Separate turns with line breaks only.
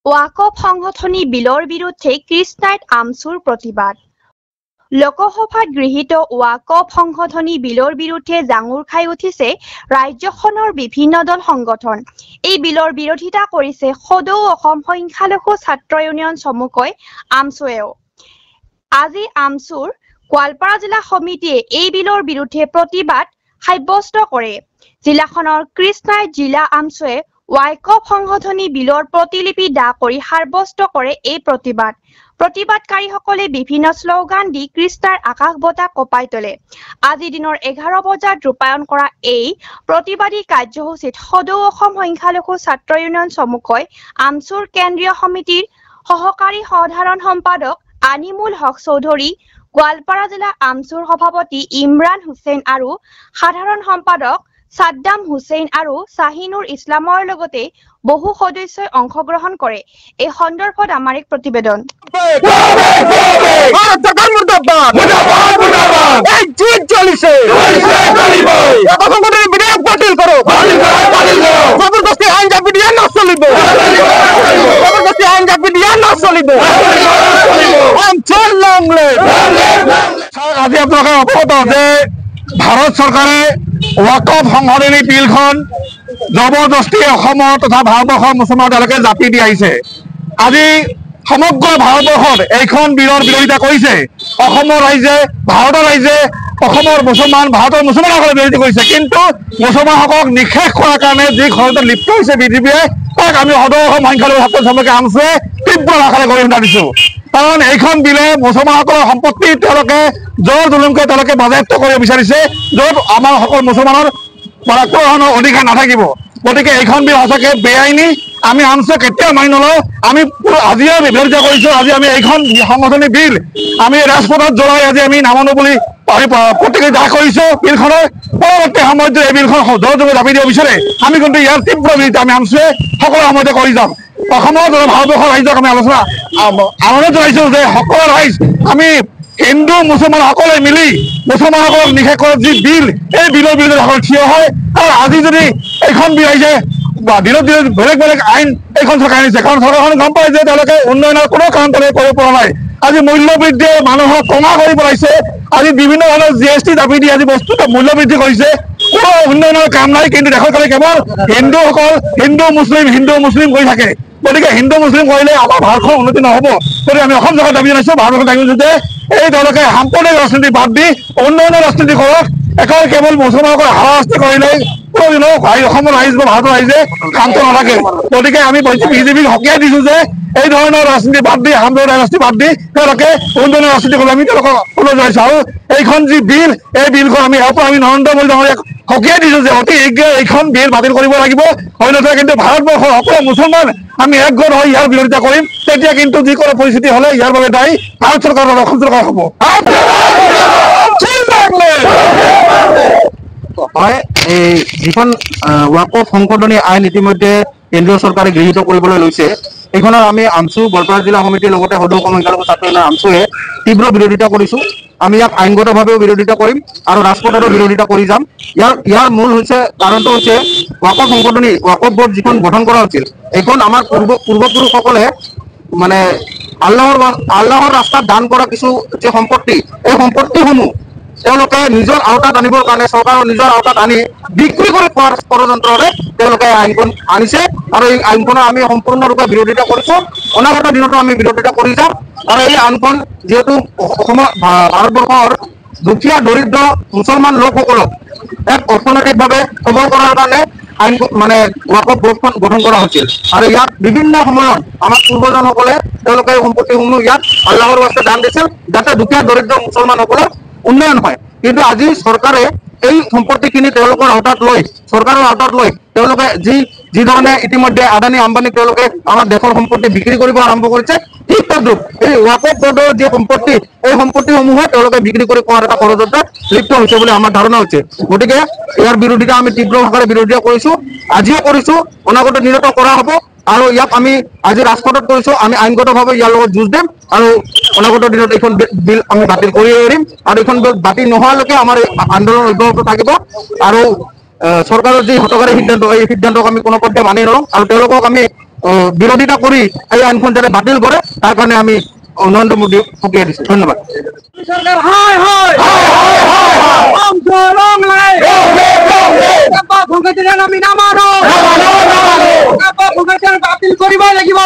ওয়াকফ সংশোধনী বিলৰ বিৰুদ্ধে কৃষ্ণাইত আমচুৰ প্ৰতিবাদ। লোকসভাত গৃহীত ওয়াকফ সংশোধনী বিলৰ বিৰুদ্ধে জাঙুৰ খাই উঠিছে ৰাজ্যখনৰ বিভিন্ন দল সংগঠন। এই বিলৰ বিৰোধিতা কৰিছে সদৌ অসম সংখ্যালঘু ছাত্ৰ ইউনিয়ন চমুকৈ আমচুৱেও। আজি আমচুৰ গোৱালপাৰা জিলা সমিতিয়ে এই বিলৰ বিৰুদ্ধে প্ৰতিবাদ সাব্যস্ত কৰে। জিলাখনৰ কৃষ্ণাইত জিলা আমচুৱে ওয়াকফ সংশোধনী বিলৰ প্ৰতিলিপি দাহ কৰি সাব্যস্ত কৰে এই প্ৰতিবাদ। প্ৰতিবাদকাৰীসকলে বিভিন্ন শ্লোগান দি কৃষ্ণাৰ আকাশ বঁটা কঁপাই তোলে। আজি দিনৰ 11 বজাত ৰূপায়ণ কৰা এই প্ৰতিবাদী কাৰ্যসূচীত সদৌ অসম সংখ্যালঘু ছাত্ৰ ইউনিয়ন চমুকৈ আমচুৰ কেন্দ্ৰীয় সমিতিৰ সহকাৰী সাধাৰণ সম্পাদক আনিমুল হক চৌধুৰী, গোৱালপাৰা জিলা আমচুৰ সভাপতি ইমৰান হুছেইন আৰু সাধাৰণ সম্পাদক সাদ্দাম হুছেইন আৰু শাহিনুৰ ইছলামৰ লগতে বহু সদস্যই অংশগ্ৰহণ কৰে। এই সন্দৰ্ভত আমাৰ এক প্ৰতিবেদন।
আজি আপোনালোকে অৱগত যে ভাৰত চৰকাৰে ওয়াকফ সংশোধনী বিলখন জবৰদস্তি অসমৰ তথা ভাৰতবৰ্ষৰ মুছলমান তেওঁলোকে জাপি দি আহিছে। আজি সমগ্ৰ ভাৰতবৰ্ষত এইখন বিলৰ বিৰোধিতা কৰিছে। অসমৰ ৰাইজে, ভাৰতৰ ৰাইজে অসমৰ ভাৰতৰ মুছলমানসকলে বিৰোধিতা কৰিছে। কিন্তু মুছলমানসকলক নিষেধ কৰাৰ কাৰণে যি ঘৰতে লিপ্ত হৈছে বিজেপিয়ে, তাক আমি সদৌ অসম সংখ্যালঘু ছাত্ৰ চমুকৈ আমচুৱে তীব্ৰ ভাষাৰে গৰিহণা দিছো। কাৰণ এইখন বিলে মুছলমানসকলৰ সম্পত্তি তেওঁলোকে জোৰ জুলুমকৈ তেওঁলোকে বাজেয়াপ্ত কৰিব বিচাৰিছে, য'ত আমাৰ সকলো মুছলমানৰ কোনো ধৰণৰ অধিকাৰ নাথাকিব। গতিকে এইখন বিল সঁচাকৈ বেআইনী। আমি আমচুৱে কেতিয়াও মানি নলওঁ। আমি আজিও বিৰোধিতা কৰিছোঁ। আজি আমি এইখন সংশোধনী বিল আমি ৰাজপথত জ্বলাই আজি আমি নামানো বুলি প্ৰতিক্ৰিয়া দাখ কৰিছোঁ। বিলখনৰ পৰৱৰ্তী সময়ত এই বিলখন জোৰ জবৰদস্তি দাবি দিব বিচাৰে, আমি কিন্তু ইয়াৰ তীব্ৰ বিৰোধিতা আমি আমচুৱে সকলো সময়তে কৰি যাম। অসমৰ ভাৰতবৰ্ষৰ ৰাইজক আমি আহ্বান জনাইছোঁ যে সকলো ৰাইজ আমি হিন্দু মুছলমান সকলে মিলি মুছলমানসকলক নিষেধ কৰা যি বিল, এই বিলৰ বিৰুদ্ধে সকলো থিয় হয়। আৰু আজি যদি এইখন বিল আহিছে দিনত দিনত বেলেগ বেলেগ আইন এইখন চৰকাৰ আনিছে, কাৰণ চৰকাৰখনে গম পায় যে তেওঁলোকে উন্নয়নৰ কোনো কাম তেওঁলোকে কৰিব পৰা নাই। আজি মূল্য বৃদ্ধিয়ে মানুহক কঙা কৰি পেলাইছে। আজি বিভিন্ন ধৰণৰ GST দাবী দি আজি বস্তুটো মূল্য বৃদ্ধি কৰিছে। কোনো উন্নয়নৰ কাম নাই, কিন্তু দেশৰ কাৰণে কেৱল হিন্দুসকল হিন্দু মুছলিম কৰি থাকে। গতিকে হিন্দু মুছলিম কৰিলে আমাৰ ভাৰতখন উন্নতি নহ'ব। গতিকে আমি অসম চৰকাৰক দাবী জনাইছোঁ, ভাৰতবৰ্ষক দাবী জনাইছোঁ যে এই তেওঁলোকে সাম্প্ৰদায়িক ৰাজনীতি বাদ দি উন্নয়নৰ ৰাজনীতি কৰক। কেৱল মুছলমানসকল হাৰাশাস্তি কৰিলে কোনোদিনো অসমৰ ৰাইজ বা ভাৰতৰ ৰাইজে শান্ত নাথাকে। গতিকে আমি বিজেপিক সকীয়াই দিছোঁ যে এই ধৰণৰ ৰাজনীতি বাদ দি, সাম্প্ৰদায়িক ৰাজনীতি বাদ দি তেওঁলোকে উন্নয়নৰ ৰাজনীতি কৰিব। আমি তেওঁলোকক অনুৰোধ জনাইছোঁ। আৰু এইখন যি বিল, এই বিলখন আমি ইয়াৰ পৰা আমি নৰেন্দ্ৰ মোদী ডাঙৰীয়াক সকীয়াই দিছোঁ যে অতি শীঘ্ৰে এইখন বিল বাতিল কৰিব লাগিব। অন্যথা কিন্তু ভাৰতবৰ্ষৰ সকলো মুছলমান আমি একগোট হৈ ইয়াৰ বিৰোধিতা কৰিম। তেতিয়া কিন্তু যিকোনো পৰিস্থিতি হ'লে ইয়াৰ বাবে দায়ী ভাৰত চৰকাৰ বা অসম চৰকাৰ হ'ব।
হয়, এই যিখন ওয়াকফ সংশোধনী আইন ইতিমধ্যে কেন্দ্ৰীয় চৰকাৰে গৃহীত কৰিবলৈ লৈছে, এইখনৰ আমি আমচু গোৱালপাৰা জিলা সমিতিৰ লগতে সদৌ অসম সংখ্যালঘু ছাত্ৰ ইউনিয়ন আমচুৱে তীব্ৰ বিৰোধিতা কৰিছোঁ। আমি ইয়াক আইনগতভাৱেও বিৰোধিতা কৰিম আৰু ৰাজপথতো বিৰোধিতা কৰি যাম। ইয়াৰ মূল কাৰণটো হৈছে ওয়াকফ সংশোধনী, ওয়াকফ বোৰ্ড যিখন গঠন কৰা হৈছিল, এইখন আমাৰ পূৰ্বপুৰুষসকলে মানে আল্লাহৰ ৰাস্তাত দান কৰা কিছু যে সম্পত্তি, এই সম্পত্তিসমূহ তেওঁলোকে নিজৰ আওতাত আনিবৰ কাৰণে চৰকাৰৰ নিজৰ আওতাত আনি বিক্ৰী কৰি খোৱাৰ ষড়যন্ত্ৰৰে তেওঁলোকে আইনখন আনিছে। আৰু এই আইনখনৰ আমি সম্পূৰ্ণৰূপে বিৰোধিতা কৰিছোঁ। অনাগত দিনতো আমি বিৰোধিতা কৰি যাম। আৰু এই আইনখন যিহেতু অসমৰ ভাৰতবৰ্ষৰ দুখীয়া দৰিদ্ৰ মুছলমান লোকসকলক এক অৰ্থনৈতিকভাৱে সবল কৰাৰ কাৰণে আইন মানে ওয়াকফ বোৰ্ডখন গঠন কৰা হৈছিল। আৰু ইয়াত বিভিন্ন সময়ত আমাৰ পূৰ্বজনসকলে তেওঁলোকে এই সম্পত্তিসমূহ ইয়াত আল্লাহৰ ৰাস্তাত দান দিছিল, যাতে দুখীয়া দৰিদ্ৰ মুছলমানসকলৰ উন্নয়ন হয়। কিন্তু আজি চৰকাৰে এই সম্পত্তিখিনি তেওঁলোকৰ আওতাত লৈ, চৰকাৰৰ আওতাত লৈ তেওঁলোকে যি ধৰণে ইতিমধ্যে আদানী আম্বানীক তেওঁলোকে আমাৰ দেশৰ সম্পত্তি বিক্ৰী কৰিব আৰম্ভ কৰিছে, ঠিক তদ্ৰূপ এই ওয়াকফ বোৰ্ডৰ যি সম্পত্তি, এই সম্পত্তিসমূহে তেওঁলোকে বিক্ৰী কৰি খোৱাৰ এটা ষড়যন্ত্ৰত লিপ্ত হৈছে বুলি আমাৰ ধাৰণা হৈছে। গতিকে ইয়াৰ বিৰোধিতা আমি তীব্ৰ ভাষাৰে বিৰোধিতা কৰিছোঁ, আজিও কৰিছোঁ, অনাগত দিনতো কৰা হ'ব। আৰু ইয়াক আমি আজি ৰাজপথত কৰিছোঁ, আমি আইনগতভাৱে ইয়াৰ লগত যুঁজ দিম আৰু অনাগত দিনত এইখন বিল আমি বাতিল কৰি এৰিম। আৰু এইখন বিল বাতিল নোহোৱালৈকে আমাৰ আন্দোলন অব্যাহত থাকিব। আৰু চৰকাৰৰ যি হঠকাৰী সিদ্ধান্ত, এই সিদ্ধান্তক আমি কোনো পধ্যে মানি নলওঁ। আৰু তেওঁলোকক আমি বিৰোধিতা কৰি এই আইনখন যাতে বাতিল কৰে তাৰ কাৰণে আমি নৰেন্দ্ৰ মোদীক সকীয়াই দিছোঁ। ধন্যবাদ।
বাতিল কৰিবই লাগিব।